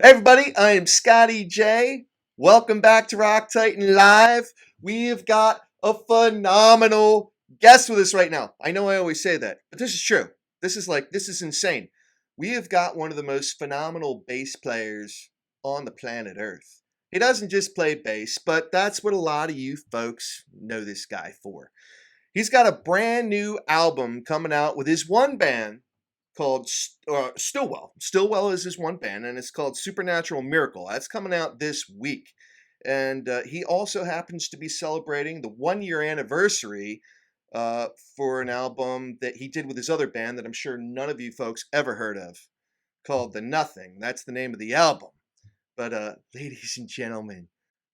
Hey everybody, I am Scotty J. Welcome back to Rock Titan Live. We have got a phenomenal guest with us right now. I know I always say that, but this is true. This is insane. We have got one of the most phenomenal bass players on the planet Earth. He doesn't just play bass, but that's what a lot of you folks know this guy for. He's got a brand new album coming out with his one band called StillWell. StillWell is his one band, and it's called Supernatural Miracle. That's coming out this week. And he also happens to be celebrating the 1 year anniversary for an album that he did with his other band that I'm sure none of you folks ever heard of, called The Nothing. That's the name of the album. But ladies and gentlemen,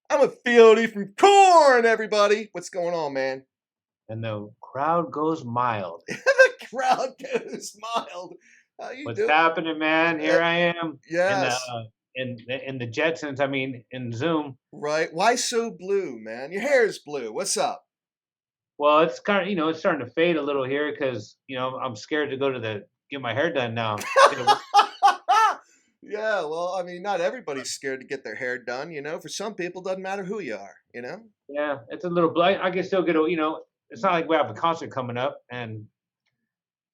I'm a Fieldy from Korn, everybody. What's going on, man? And the crowd goes mild. The crowd goes mild. How you What's doing? happening, man? Here I am. Yes. In the Jetsons. I mean, in Zoom. Right. Why so blue, man? Your hair is blue. What's up? Well, it's kind of it's starting to fade a little here because I'm scared to go to get my hair done now. Yeah. Well, I mean, not everybody's scared to get their hair done. For some people, it doesn't matter who you are. Yeah, it's a little blight. I can still get It's not like we have a concert coming up, and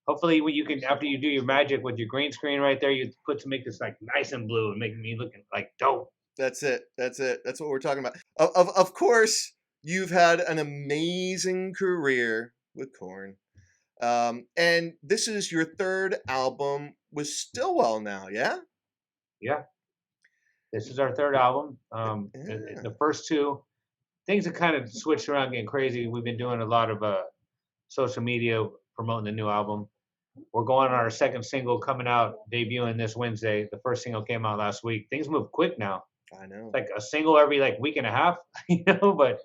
hopefully when you can, after you do your magic with your green screen right there, you make this like nice and blue and make me looking like dope. That's it. That's what we're talking about. Of course, you've had an amazing career with Korn. And this is your third album with Stillwell now, yeah? Yeah. This is our third album. The first two things have kind of switched around, getting crazy. We've been doing a lot of social media promoting the new album. We're going on our second single coming out, debuting this Wednesday. The first single came out last week. Things move quick now. I know. It's like a single every week and a half, But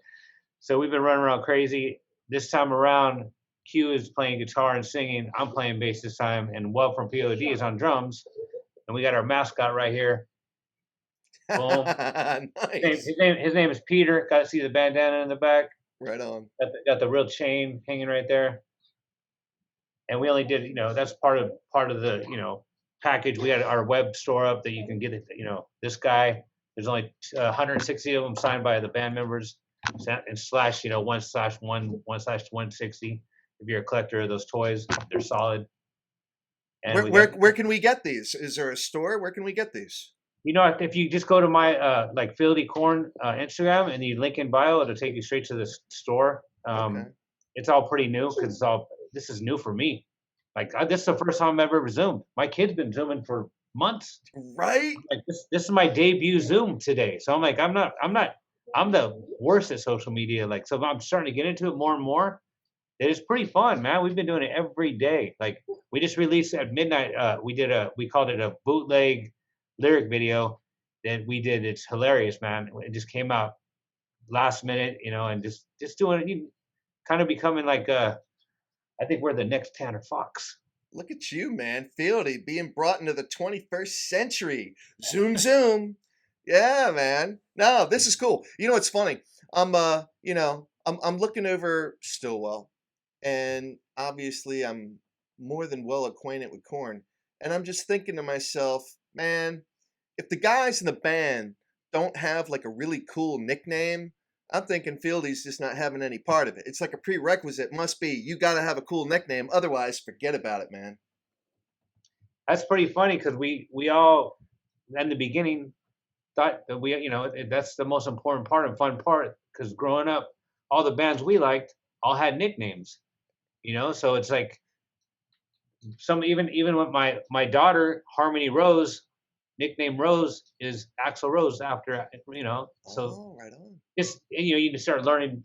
so we've been running around crazy. This time around, Q is playing guitar and singing. I'm playing bass this time, and Well from P.O.D is on drums. And we got our mascot right here. Boom. Nice. His name is Peter. Got to see the bandana in the back. Right on. Got the real chain hanging right there. And we only did, that's part of the, package. We had our web store up that you can get it. This guy. There's only 160 of them signed by the band members, and slash 1/1/160. If you're a collector of those toys, they're solid. And where can we get these? Is there a store? Where can we get these? If you just go to my Fieldy Korn Instagram and you link in bio, it'll take you straight to the store. Okay. It's all pretty new because this is new for me. This is the first time I've ever Zoomed. My kid's been Zooming for months. Right. This is my debut Zoom today. So I'm the worst at social media. So I'm starting to get into it more and more. It is pretty fun, man. We've been doing it every day. We just released at midnight. We called it a bootleg lyric video that we did. It's hilarious, man. It just came out last minute, and just doing it, kind of becoming I think we're the next Tanner Fox. Look at you, man. Fieldy being brought into the 21st century. Zoom, zoom. Yeah, man. No, this is cool. It's funny. I'm looking over Stillwell, and obviously I'm more than well acquainted with Korn, and I'm just thinking to myself, man, if the guys in the band don't have a really cool nickname, I'm thinking Fieldy's just not having any part of it. It's like a prerequisite. Must be. You got to have a cool nickname. Otherwise, forget about it, man. That's pretty funny because we all, in the beginning, thought that that's the most important part and fun part because growing up, all the bands we liked all had nicknames, So it's even with my daughter, Harmony Rose, nickname Rose is Axl Rose after, So right on. You just start learning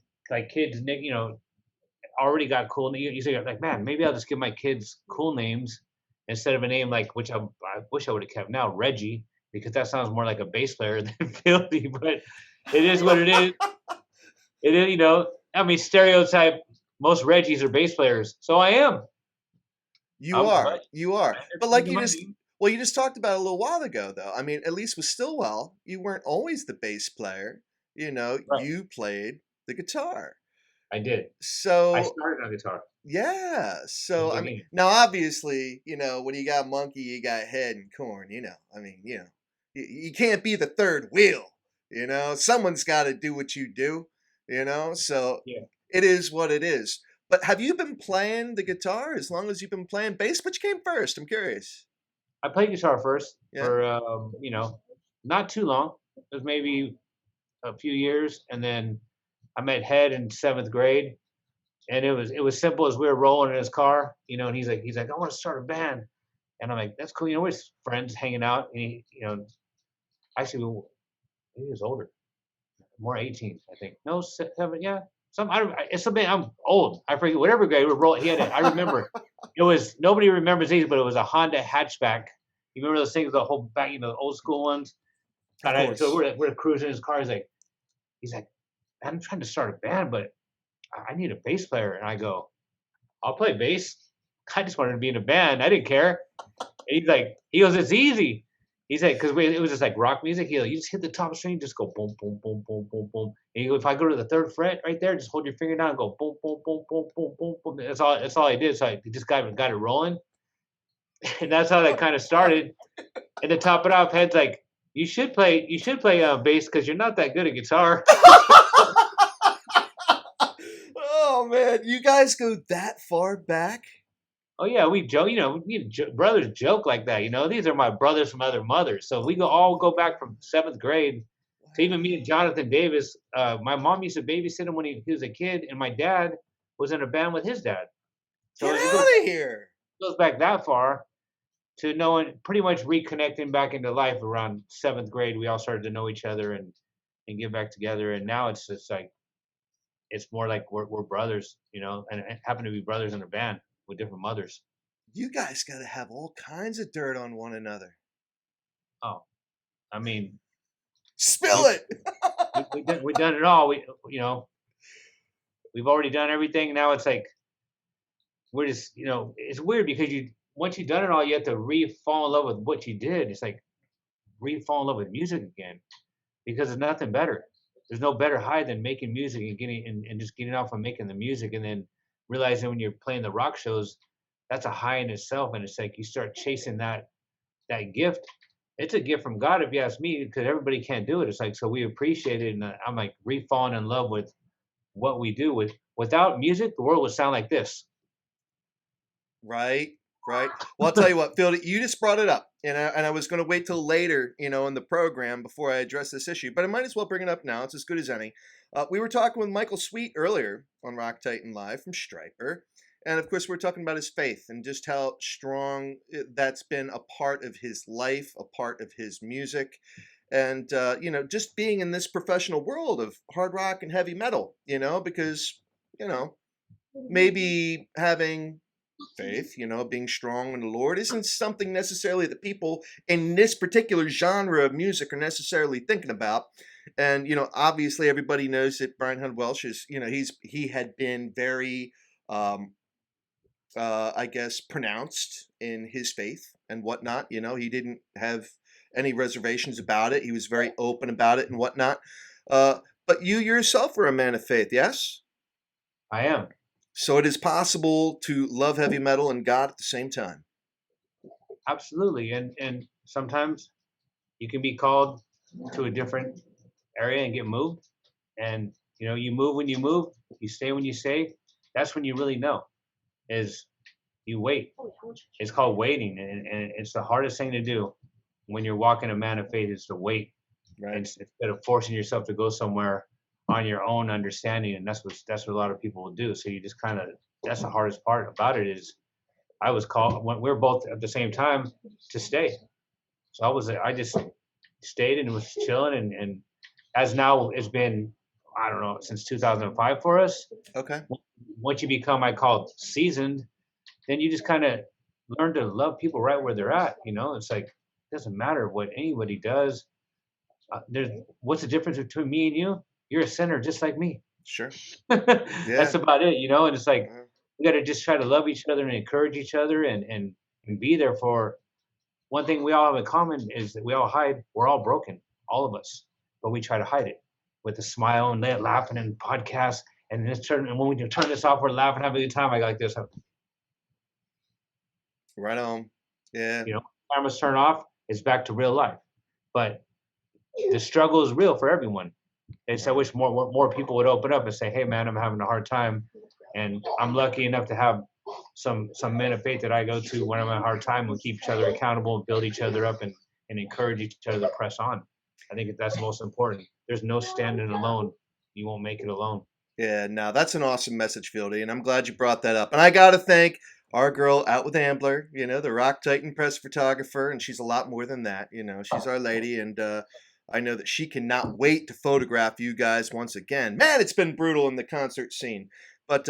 kids, already got cool. You say man, maybe I'll just give my kids cool names instead of a name which I wish I would have kept now, Reggie, because that sounds more like a bass player than Fieldy. But it is what it is. It is, stereotype. Most Reggies are bass players, so I am. You are. But you just talked about it a little while ago, though. I mean, at least with Stillwell, you weren't always the bass player. Right. You played the guitar. I did. So I started on guitar. Yeah. So I mean, now obviously, when you got monkey, you got head and Korn. You can't be the third wheel. Someone's got to do what you do. So Yeah. it is what it is. But have you been playing the guitar as long as you've been playing bass? Which came first? I'm curious. I played guitar first Yeah. for not too long. It was maybe a few years, and then I met Head in 7th grade, and it was simple as we were rolling in his car, and he's like, I want to start a band, and I'm like, that's cool, we're just friends hanging out, and actually he was older, more 18, I think, no 7, yeah, it's something. I'm old. I forget whatever grade we were rolling. He had it. I remember it was nobody remembers these, but it was a Honda hatchback. You remember those things, the whole back, the old school ones. Of So course. we're cruising his car. He's like, I'm trying to start a band, but I need a bass player. And I go, I'll play bass. I just wanted to be in a band. I didn't care. And he goes, it's easy. He's like, because it was just like rock music. He goes, you just hit the top string, just go boom, boom, boom, boom, boom, boom. And he goes, if I go to the 3rd fret right there, just hold your finger down and go boom, boom, boom, boom, boom, boom, boom. That's all I did. So I just got it rolling. And that's how that kind of started. And to top it off, Head's like, you should play bass because you're not that good at guitar. Oh man, you guys go that far back? Oh yeah, we joke. Brothers joke like that. These are my brothers from other mothers. So we all go back from 7th grade. To even me and Jonathan Davis. My mom used to babysit him when he was a kid, and my dad was in a band with his dad. So Get it out of here! goes back that far to knowing, pretty much reconnecting back into life around 7th grade. We all started to know each other and get back together. And now it's just like it's more like we're brothers, and happen to be brothers in a band with different mothers. You guys got to have all kinds of dirt on one another. Oh, I mean, spill it. We've done it all. We've already done everything. Now it's like we're just, it's weird because once you've done it all, you have to fall in love with what you did. It's like fall in love with music again, because there's nothing better. There's no better high than making music and just getting off and making the music, and then realizing when you're playing the rock shows, that's a high in itself. And it's like you start chasing that gift. It's a gift from God, if you ask me, because everybody can't do it. It's like, so we appreciate it, and I'm like falling in love with what we do. Without music, the world would sound like this. Right. Well, I'll tell you what, Fieldy, you just brought it up, and I was going to wait till later, in the program before I address this issue, but I might as well bring it up now. It's as good as any. We were talking with Michael Sweet earlier on Rock Titan Live from Stryper, and of course we're talking about his faith and just how strong that's been a part of his life, a part of his music, and just being in this professional world of hard rock and heavy metal, because maybe having faith, being strong in the Lord isn't something necessarily that people in this particular genre of music are necessarily thinking about. And obviously everybody knows that Brian Hunt Welsh is, he had been very I guess pronounced in his faith and whatnot. He didn't have any reservations about it. He was very open about it and whatnot. But you yourself are a man of faith, yes? I am. So it is possible to love heavy metal and God at the same time. Absolutely. And sometimes you can be called to a different area and get moved. And, you move when you move, you stay when you stay. That's when you really know, is you wait. It's called waiting. And it's the hardest thing to do when you're walking a man of faith, is to wait. Right. Instead of forcing yourself to go somewhere on your own understanding. And that's what a lot of people will do. So you just that's the hardest part about it, is I was called when we were both at the same time to stay. So I just stayed and was chilling. And as now it's been, I don't know, since 2005 for us. Okay. Once you become, I call it, seasoned, then you just kind of learn to love people right where they're at. It's like, it doesn't matter what anybody does. What's the difference between me and you? You're a sinner just like me. Sure. That's about it, and it's like, we got to just try to love each other and encourage each other and be there for. One thing we all have in common is that we all hide. We're all broken, all of us, but we try to hide it with a smile and laughing and podcasts. And when we turn this off, we're laughing, having a good time. I got like this. Right on. Yeah. Cameras turn off, it's back to real life. but the struggle is real for everyone. I wish more people would open up and say, "Hey, man, I'm having a hard time," and I'm lucky enough to have some men of faith that I go to when I'm having a hard time. We'll keep each other accountable and build each other up and encourage each other to press on. I think that's most important. There's no standing alone. You won't make it alone. Yeah, no, that's an awesome message, Fieldy, and I'm glad you brought that up. And I got to thank our girl out with Ambler, the Rock Titan press photographer, and she's a lot more than that. She's our lady, and I know that she cannot wait to photograph you guys once again. Man, it's been brutal in the concert scene. But,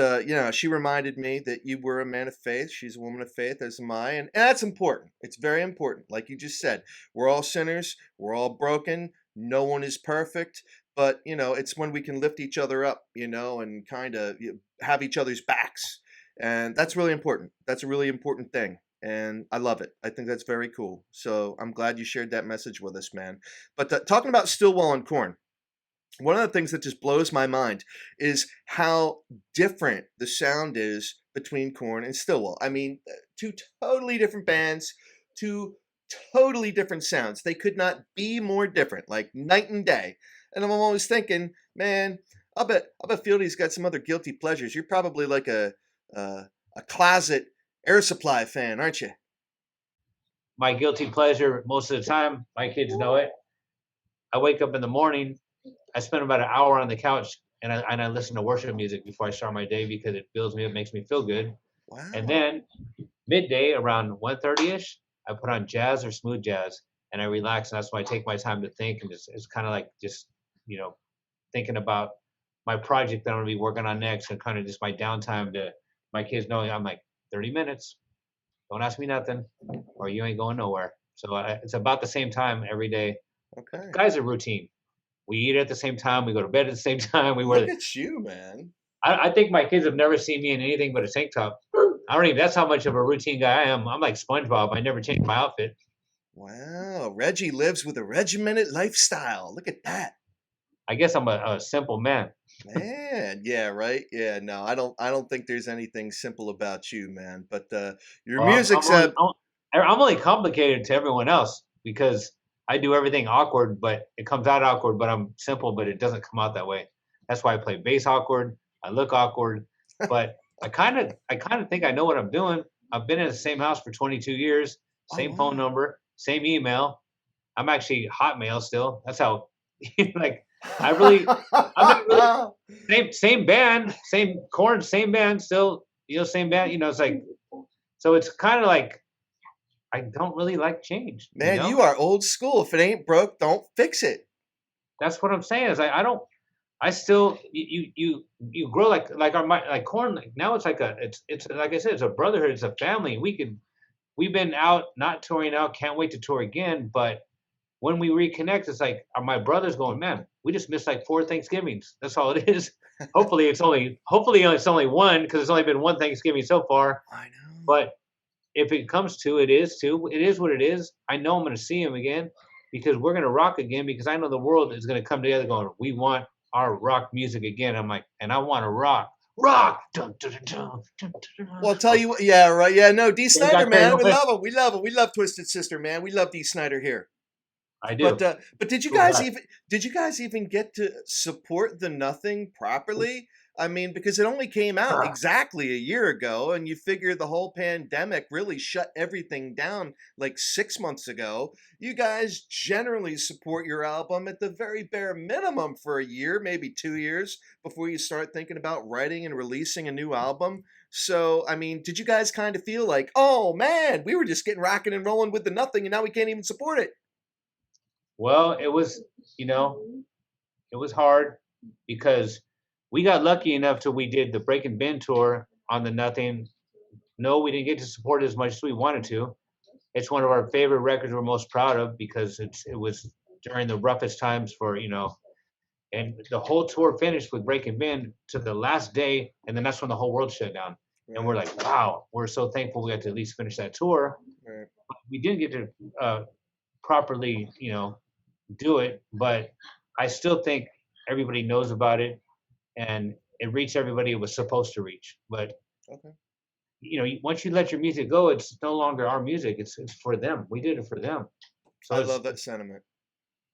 she reminded me that you were a man of faith. She's a woman of faith, as am I. And that's important. It's very important. Like you just said, we're all sinners. We're all broken. No one is perfect. But, it's when we can lift each other up, and kind of have each other's backs. And that's really important. That's a really important thing. And I love it. I think that's very cool. So I'm glad you shared that message with us, man. But talking about StillWell and Korn, one of the things that just blows my mind is how different the sound is between Korn and StillWell. I mean, two totally different bands, two totally different sounds. They could not be more different, like night and day. And I'm always thinking, man, I bet Fieldy's got some other guilty pleasures. You're probably like a closet Air Supply fan, aren't you? My guilty pleasure, most of the time, my kids know it. I wake up in the morning. I spend about an hour on the couch and I listen to worship music before I start my day because it builds me up, makes me feel good. Wow. And then midday around 1:30ish, I put on jazz or smooth jazz and I relax. And that's when I take my time to think. And it's kind of like just, thinking about my project that I'm going to be working on next and kind of just my downtime to my kids knowing I'm like 30 minutes. Don't ask me nothing or you ain't going nowhere. So it's about the same time every day. Okay. Guys are routine. We eat at the same time. We go to bed at the same time. Look at you, man. I think my kids have never seen me in anything but a tank top. That's how much of a routine guy I am. I'm like SpongeBob. I never change my outfit. Wow. Reggie lives with a regimented lifestyle. Look at that. I guess I'm a simple man. Man, yeah, right. Yeah, no, I don't think there's anything simple about you, man. But your music's I'm only complicated to everyone else because I do everything awkward, but it comes out awkward, but I'm simple, but it doesn't come out that way. That's why I play bass awkward. I look awkward, but I kind of think I know what I'm doing. I've been in the same house for 22 years, same phone number, same email. I'm actually Hotmail still. That's how I'm not really same band, same Korn, same band, still, same band, it's like, so it's kind of like, I don't really like change. Man, you are old school. If it ain't broke, don't fix it. That's what I'm saying. Is I still you grow like Korn. Like now it's like it's like I said, it's a brotherhood. It's a family. We've been out, not touring out. Can't wait to tour again. But when we reconnect, it's like my brother's going, man, we just missed like 4 Thanksgivings. That's all it is. Hopefully it's only one because it's only been one Thanksgiving so far. I know. But if it comes to it is what it is. I know I'm going to see him again because we're going to rock again because I know the world is going to come together going, we want our rock music again. I'm like, and I want to rock. Dun, dun, dun, dun, dun, dun. Well, I'll tell you what. Yeah, right. Yeah, no, D. Snyder, man. We love him. We love him. We love Twisted Sister, man. We love D. Snyder here. I do. But did you guys even get to support the Nothing properly? I mean, because it only came out exactly a year ago, and you figure the whole pandemic really shut everything down like 6 months ago. You guys generally support your album at the very bare minimum for a year, maybe 2 years, before you start thinking about writing and releasing a new album. So, I mean, did you guys kind of feel like, oh man, we were just getting rocking and rolling with the Nothing, and now we can't even support it? Well, it was hard because we got lucky enough till we did the Break and Bend tour on the Nothing. No, we didn't get to support it as much as we wanted to. It's one of our favorite records we're most proud of because it was during the roughest times for, and the whole tour finished with Break and Bend to the last day, and then that's when the whole world shut down. Right. And we're like, wow, we're so thankful we got to at least finish that tour. Right. We didn't get to properly, do it, but I still think everybody knows about it. And it reached everybody it was supposed to reach. But, once you let your music go, it's no longer our music. It's for them. We did it for them. So I love that sentiment.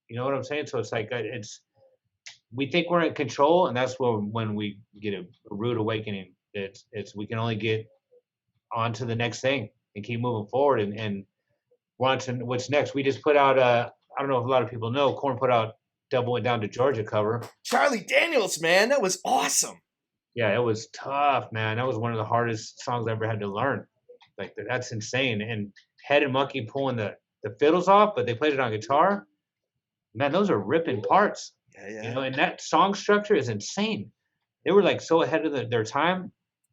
You know what I'm saying? So it's like we think we're in control, and that's when we get a rude awakening. It's we can only get on to the next thing and keep moving forward and we're on to what's next. We just put out I don't know if a lot of people know, Korn put out Double Went Down to Georgia cover. Charlie Daniels, man, that was awesome. Yeah, it was tough, man. That was one of the hardest songs I ever had to learn. Like that's insane. And Head and Monkey pulling the fiddles off, but they played it on guitar. Man, those are ripping parts. Yeah. You know, and that song structure is insane. They were like so ahead of their time.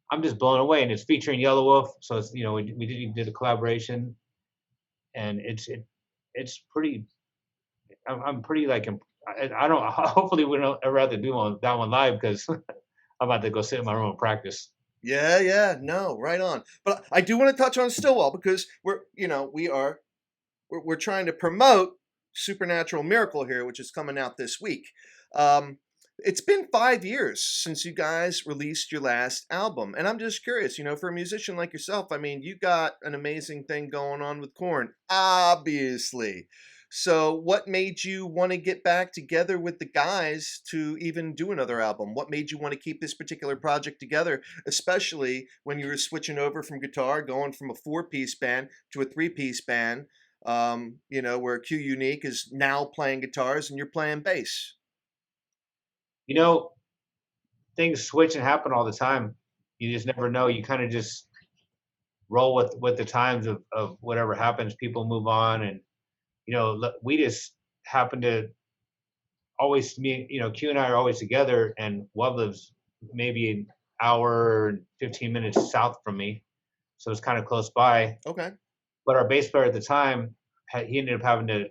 I'm just blown away, and it's featuring Yellow Wolf. So it's, you know, we did a collaboration, and it's pretty. I'm pretty like I don't. Hopefully, we don't ever have to do that one live because I'm about to go sit in my room and practice. Yeah, no, right on. But I do want to touch on StillWell because we're trying to promote Supernatural Miracle here, which is coming out this week. It's been 5 years since you guys released your last album, and I'm just curious, for a musician like yourself, I mean, you got an amazing thing going on with Korn, obviously. So what made you want to get back together with the guys to even do another album? What made you want to keep this particular project together, especially when you were switching over from guitar, going from a 4-piece band to a 3-piece band, where Q Unique is now playing guitars and you're playing bass? You know, things switch and happen all the time. You just never know. You kind of just roll with the times of whatever happens. People move on, and we just happen to always Q and I are always together, and Wub lives maybe an hour and 15 minutes south from me, so it's kind of close by. Okay. But our bass player at the time, he ended up having to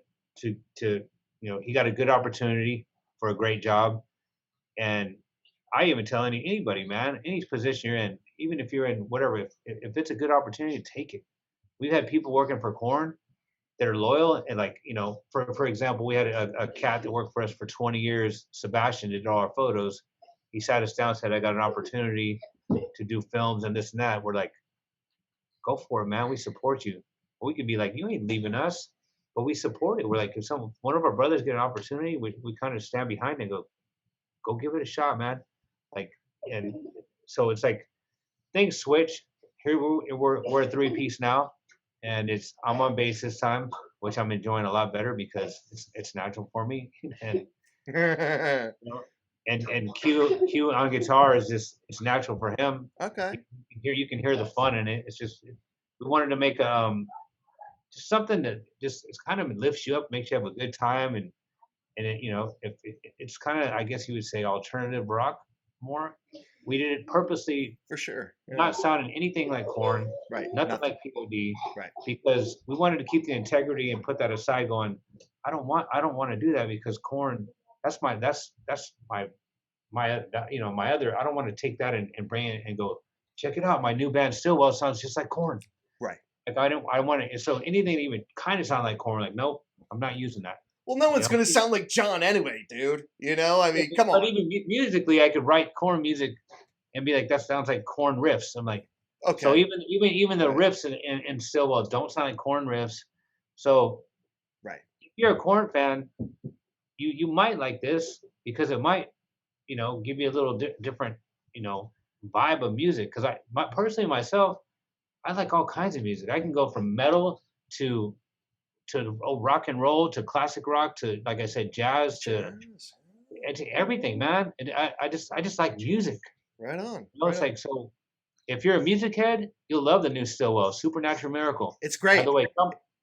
he got a good opportunity for a great job. And I even tell anybody, man, any position you're in, even if you're in whatever, if it's a good opportunity, take it. We've had people working for Korn that are loyal, and for example, we had a cat that worked for us for 20 years. Sebastian did all our photos. He sat us down and said, I got an opportunity to do films and this and that. We're like, go for it, man. We support you. We could be like, you ain't leaving us, but we support it. We're like, if one of our brothers get an opportunity, we kind of stand behind it and go give it a shot, man. And so it's like things switch. Here we're a 3-piece now, and I'm on bass this time, which I'm enjoying a lot better because it's natural for me. And and Q on guitar is just it's natural for him. Okay. You can hear the fun in it. It's just we wanted to make just something that just it's kind of lifts you up, makes you have a good time, and it, if it's kind of, I guess you would say, alternative rock more. We did it purposely, for sure, not sounding anything like Korn, right? Nothing like P.O.D, right? Because we wanted to keep the integrity and put that aside. Going, I don't want to do that because Korn. That's my other. I don't want to take that and bring it and go check it out. My new band StillWell sounds just like Korn, right? Like I want to. So anything that even kind of sound like Korn, like nope, I'm not using that. Well, no one's going to sound like John anyway, dude. I mean, come on. But even musically, I could write Korn music and be like, that sounds like Korn riffs. I'm like, okay. So even the riffs in StillWell don't sound like Korn riffs. So, right. If you're a Korn fan, you might like this because it might, give you a little different, vibe of music. Because personally myself, I like all kinds of music. I can go from metal to rock and roll to classic rock to, like I said, jazz to everything, man. And I just like music. Right on. It's like, so if you're a music head, you'll love the new StillWell, Supernatural Miracle. It's great. By the way,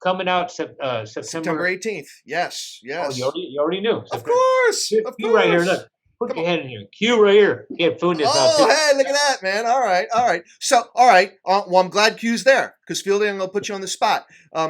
coming out September 18th. Yes. Oh, you already knew. Of course. You right here, look. Put your head in here. Q right here. Get food in his mouth. Oh, hey, look at that, man. All right. So, all right. Well, I'm glad Q's there because Fieldy, I'm going to put you on the spot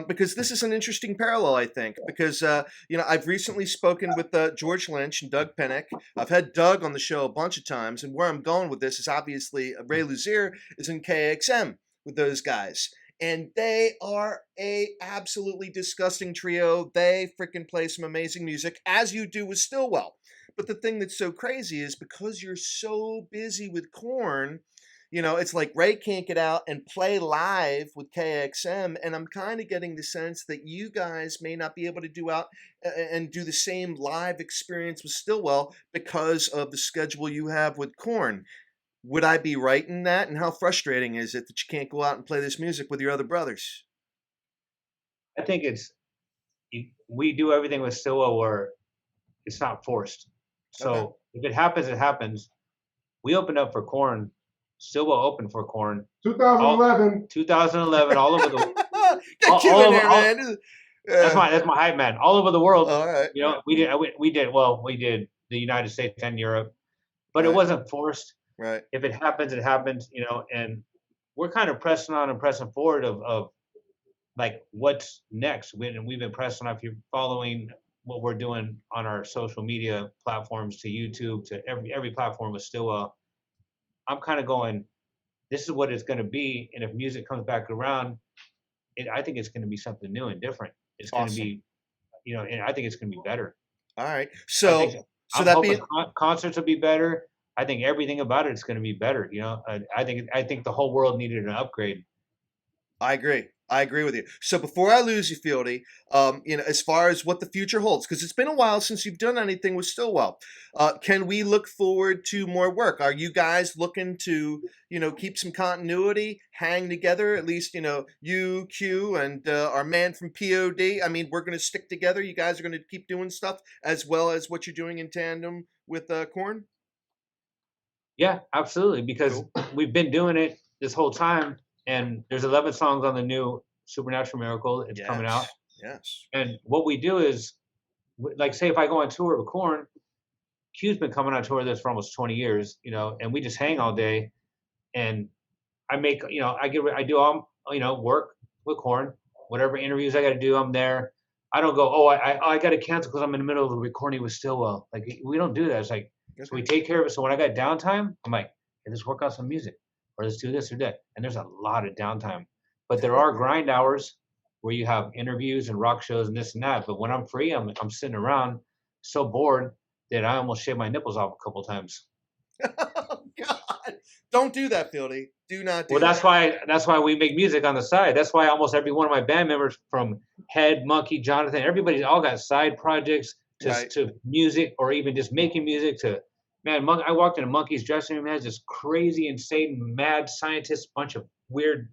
because this is an interesting parallel, I think, because, I've recently spoken with George Lynch and Doug Pinnick. I've had Doug on the show a bunch of times, and where I'm going with this is obviously Ray Luzier is in KXM with those guys. And they are a absolutely disgusting trio. They freaking play some amazing music, as you do with StillWell. But the thing that's so crazy is because you're so busy with Korn, it's like Ray can't get out and play live with KXM, and I'm kind of getting the sense that you guys may not be able to do out and do the same live experience with StillWell because of the schedule you have with Korn. Would I be right in that? And how frustrating is it that you can't go out and play this music with your other brothers? I think we do everything with StillWell where it's not forced. So Okay. if it happens, it happens. We opened up for Korn. StillWell opened for Korn. 2011. 2011, all over the Get Q in there, man. that's my hype man. All over the world. All right. We did the United States and Europe, but Right. it wasn't forced. Right. If it happens, it happens. And we're kind of pressing on and pressing forward of like what's next. We've been pressing on. If you're following what we're doing on our social media platforms, to YouTube, to every platform with Stillwell, I'm kind of going, this is what it's going to be. And if music comes back around, I think it's going to be something new and different. It's going to be, and I think it's going to be better. All right. So I'm hoping concerts will be better. I think everything about it is going to be better. I think the whole world needed an upgrade. I agree with you. So before I lose you, Fieldy, as far as what the future holds, because it's been a while since you've done anything with StillWell, can we look forward to more work? Are you guys looking to, keep some continuity, hang together? At least, you, Q, and our man from P.O.D. I mean, we're going to stick together. You guys are going to keep doing stuff as well as what you're doing in tandem with Korn? Yeah, absolutely. Because we've been doing it this whole time. And there's 11 songs on the new Supernatural Miracle. It's coming out. Yes. And what we do is, like, say if I go on tour with Korn, Q's been coming on tour with us for almost 20 years, and we just hang all day. And I make, I do all, work with Korn, whatever interviews I got to do, I'm there. I don't go, I got to cancel because I'm in the middle of recording with Stillwell. Like, we don't do that. It's like, so we take care of it. So when I got downtime, I'm like, hey, let's work on some music. Or let's do this or that. And there's a lot of downtime. But there are grind hours where you have interviews and rock shows and this and that. But when I'm free, I'm sitting around so bored that I almost shave my nipples off a couple times. Oh, God. Don't do that, Fieldy. Do not do that. Well, that's why we make music on the side. That's why almost every one of my band members, from Head, Monkey, Jonathan, everybody's all got side projects to music, or even just making music to. Man, I walked into Monkey's dressing room, has this crazy, insane, mad scientist, bunch of weird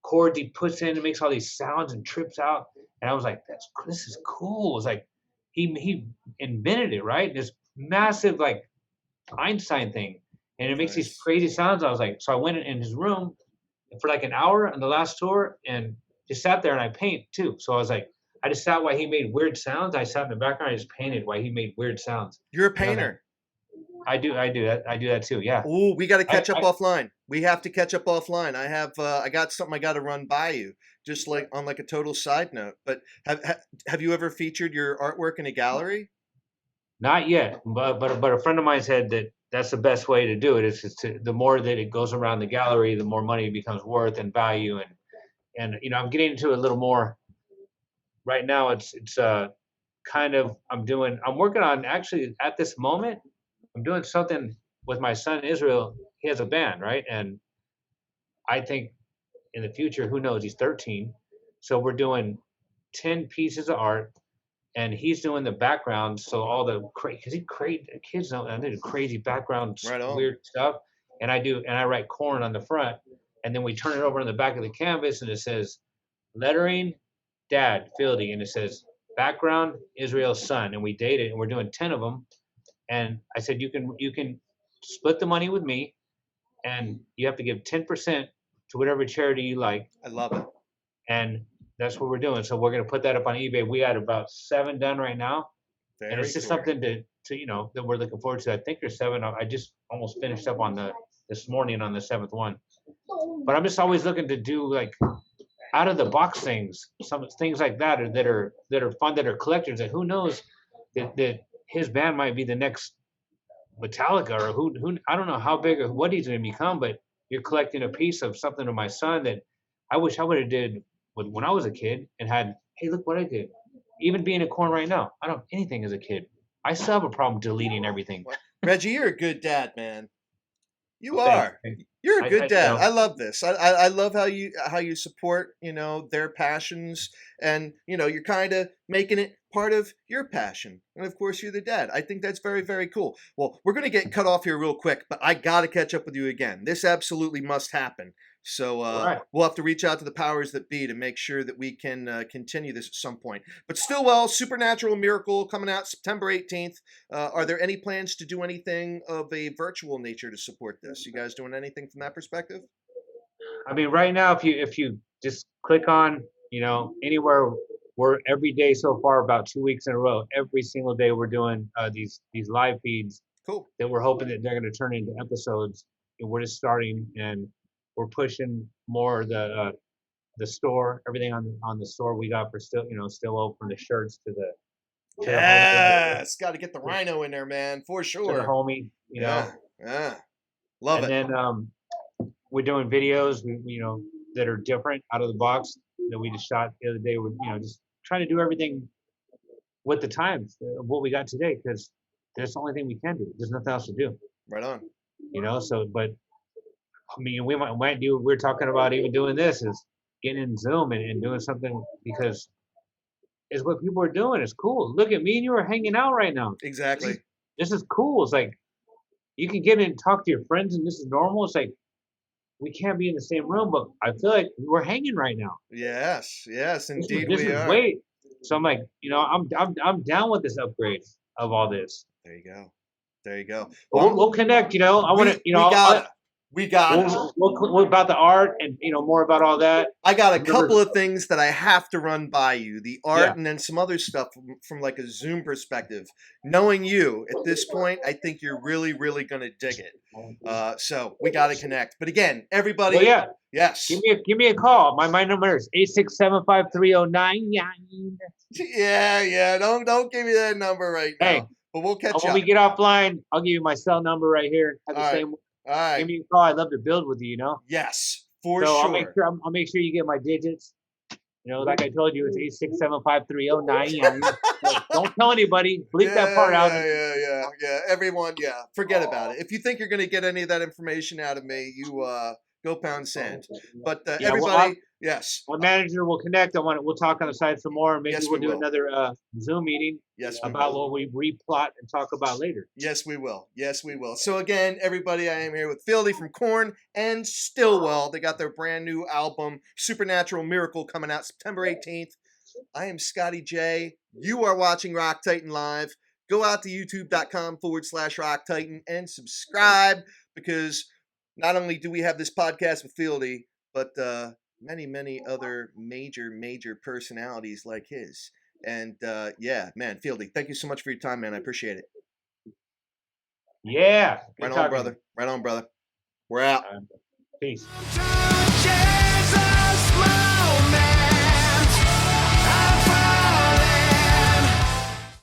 chords he puts in and makes all these sounds and trips out. And I was like, this is cool. It was like, he invented it, right? This massive, like, Einstein thing. And it makes these crazy sounds. I was like, so I went in his room for like an hour on the last tour and just sat there, and I paint too. So I was like, I just sat while he made weird sounds. I sat in the background, I just painted while he made weird sounds. You're a painter. I do that too. Yeah. Ooh, we got to catch up offline. We have to catch up offline. I got something I got to run by you, just like on like a total side note. But have you ever featured your artwork in a gallery? Not yet, but a friend of mine said that's the best way to do it. Is the more that it goes around the gallery, the more money it becomes worth and value. And I'm getting into it a little more right now. It's kind of I'm working on, actually at this moment, I'm doing something with my son Israel. He has a band, right? And I think in the future, who knows? He's 13, so we're doing 10 pieces of art, and he's doing the background. So all the kids know, and they do crazy background, weird stuff. And I write Korn on the front, and then we turn it over on the back of the canvas, and it says lettering, Dad, Fieldy, and it says background, Israel's son, and we date it, and we're doing 10 of them. And I said, you can split the money with me, and you have to give 10% to whatever charity you like. I love it. And that's what we're doing. So we're going to put that up on eBay. We had about 7 done right now. And it's just something to that we're looking forward to. I think there's 7. I just almost finished up on this morning on the 7th one. But I'm just always looking to do like out of the box things, some things like that are fun, that are collectors, that who knows that his band might be the next Metallica, or who I don't know how big or what he's going to become, but you're collecting a piece of something to my son that I wish I would have did when I was a kid, and had, hey, look what I did. Even being in Korn right now, I don't have anything as a kid. I still have a problem deleting everything. Reggie, you're a good dad, man. You Thanks, are. thanks. You're a good dad. You know, I love this. I love how you support, their passions, and you're kind of making it part of your passion. And of course you're the dad. I think that's very, very cool. Well, we're going to get cut off here real quick, but I got to catch up with you again. This absolutely must happen. So right. we'll have to reach out to the powers that be to make sure that we can continue this at some point. But StillWell, Supernatural Miracle, coming out September 18th. Are there any plans to do anything of a virtual nature to support this? You guys doing anything from that perspective? I mean, right now, if you just click on, anywhere, we're every day so far, about 2 weeks in a row, every single day we're doing these live feeds. Cool. That we're hoping that they're going to turn into episodes. And we're just starting, and we're pushing more the store, everything on the store we got for StillWell, from the shirts to the yes, got to get the rhino in there, man, for sure. to the homie, Yeah, love it. And then we're doing videos, that are different out of the box that we just shot the other day. We're just trying to do everything with the times of what we got today, because that's the only thing we can do. There's nothing else to do. Right on. So, but I mean, we might do. We're talking about even doing this, is getting in Zoom and doing something, because it's what people are doing. It's cool. Look at me and you are hanging out right now. Exactly. This is cool. It's like you can get in and talk to your friends, and this is normal. It's like we can't be in the same room, but I feel like we're hanging right now. Yes, indeed this we is are. Wait. So I'm like, I'm down with this upgrade of all this. There you go. Well, we'll connect. I want to. We got it. We'll about the art and more about all that. I got a couple of things that I have to run by you. The art and then some other stuff from like a Zoom perspective. Knowing you at this point, I think you're really, really going to dig it. So we got to connect. But again, everybody. Well, yeah. Yes. Give me a call. My number is 8675309. Yeah. Don't give me that number right now. Hey, but we'll catch up. When we get offline, I'll give you my cell number right here. All right. Give me a call. I'd love to build with you. Yes, for sure. I'll make sure you get my digits. Like I told you, it's 8675309. Don't tell anybody. Bleep that part out. Yeah. Everyone, forget about it. If you think you're going to get any of that information out of me, you go pound sand. But everybody, yes. My manager will connect. We'll talk on the side some more. Maybe we'll do another Zoom meeting. Yes, about what we replot and talk about later. Yes, we will. So again, everybody, I am here with Fieldy from Korn and StillWell. They got their brand new album, Supernatural Miracle, coming out September 18th. I am Scotty J. You are watching Rock Titan Live. Go out to youtube.com/Rock Titan and subscribe, because not only do we have this podcast with Fieldy, but many, many other major personalities like his. And man, Fieldy, thank you so much for your time, man. I appreciate it. Yeah. Right on, brother. We're out. Peace.